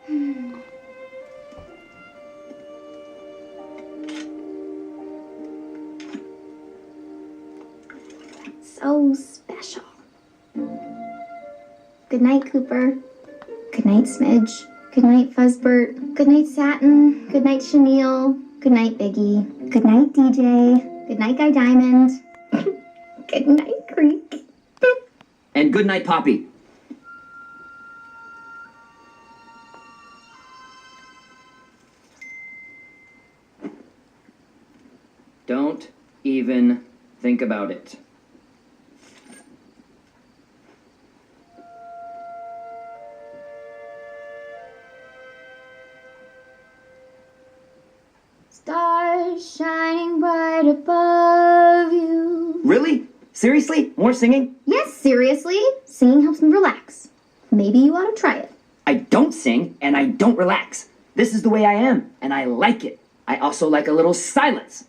So special. Good night, Cooper. Good night, Smidge. Good night, Fuzzbert. Good night, Satin. Good night, Chenille. Good night, Biggie. Good night, DJ. Good night, Guy Diamond. Good night, Creek. And good night, Poppy. Don't even think about it. Stars shining bright above you. Really? Seriously? More singing? Yes, seriously. Singing helps me relax. Maybe you ought to try it. I don't sing, and I don't relax. This is the way I am, and I like it. I also like a little silence.